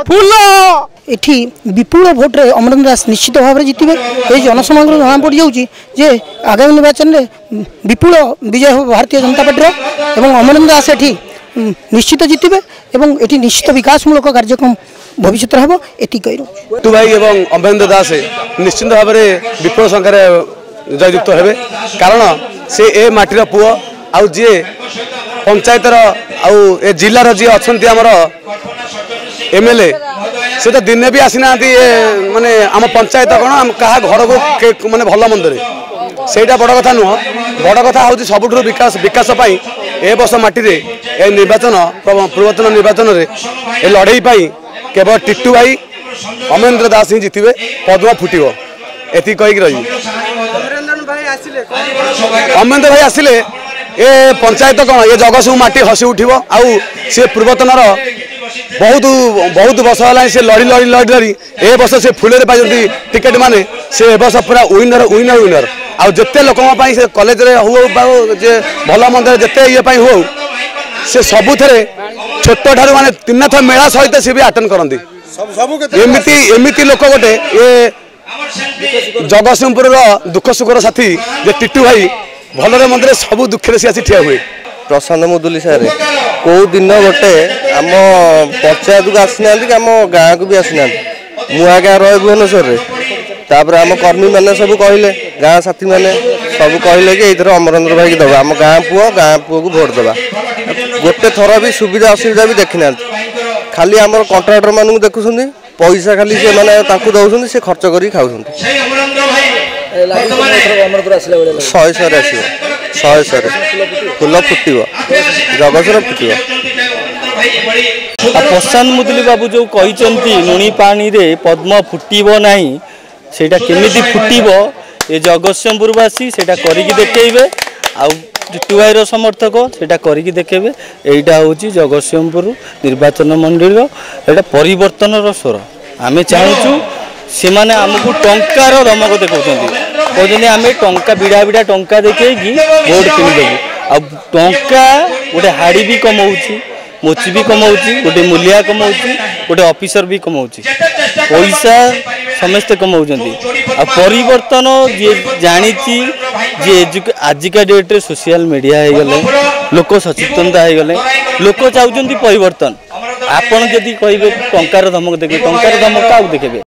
फूल एठी विपुल भोट्रे अमरेंद्र दास निश्चित भाव में जितने ये जनसमग्र जना पड़ जाऊँचे आगामी निर्वाचन में विपुल विजय हो भारतीय जनता पार्टी और अमरेंद्र दास एठी निश्चित जितने और ये निश्चित विकासमूलक कार्यक्रम भविष्य हम ये कही टू भाई और अमरेंद्र दास निश्चित भाव में विपुल संख्यार जययुक्त हे कारण से ए माटीर पुओ आउ जी पंचायतर आउ ए जिलार जी अच्छा आमर एमएलए से तो दिने भी आसी ना माने आम पंचायत कौन आम क्या घर को माने भल मंदे से बड़ कथा नुह बड़ कथा हूँ सबुठ विकास विकासपाई ए वर्ष माटी ए निर्वाचन पूर्वतन निर्वाचन में ए लड़ई केवल टिट्टू भाई अमरेंद्र दास ही जितबे पद्म फुटब एति कहीकि रही अमरेंद्र भाई आसिले ए पंचायत कौन ये जगत माटी हसी उठब आउ सी पूर्वतन बहुत बहुत वर्ष है से लड़ी लड़ी लड़ी लड़ी ए वर्ष से फुले पाई टिकेट माने से वर्ष पूरा विनर विनर विनर आउ जिते लोक से कॉलेज हो भल मंद जिते ये हो से सबुथ छोट ठार माने 3 थर मेला सहित सी भी अटेंड करती एमती एमती लोक गोटे ये जगतसिंहपुर दुख सुखर साथी जे टिट्टू भाई भलरे मंदिर सब दुखे से आसी ठिया हुए प्रशांत मुदुली सारे कौ दिन गोटे आम पंचायत को आसीना कि आम गाँव को भी आसीना मुआ गाँ रहे भुवनेश्वर तापर आम कर्मी मैंने सब कहले गाँ साथी मैंने सब कहले कि ये अमरेंद्र भाई की दबा आम गाँ पुओ को भोट दबा गोटे थर भी सुविधा असुविधा भी देखी ना खाली आम कंट्राक्टर मानू देखुं पैसा खाली से मैंने दौरान से खर्च कर खाऊ 100 फूल फुटब जगत फुटब प्रशांत मुदुली बाबू जो कहते लुणी पानी रे पद्म फुटब ना सेटा केमिति फुटब ये जगतसिंहपुरवासी सेटा करिकी देखेबे आ टिट्टू भाईर समर्थक सेटा करिकी देखेबे एटा होची जगतसिंहपुर निर्वाचन मंडल एटा परिवर्तन स्वर आमे चाहूँ से माने आमको टंकार धमक देखते कहते आम टंका विड़ा विड़ा टंका देखी भोट किनिदेबू आ टंका गोटे हाड़ी भी कमाऊँ मोची भी कमाऊँ गोटे मूलिया कमाऊँ गोटे ऑफिसर भी कमाऊँ पैसा समस्ते कमाऊँ आ परिवर्तन जी जानी जी आजिका डेट्रे सोशल मीडिया हो गले लोक सचेतनता हो गले लोक चाहते परिवर्तन आपड़ जदि कहे टंकार धमक देखे टंकार धमक क्या देखे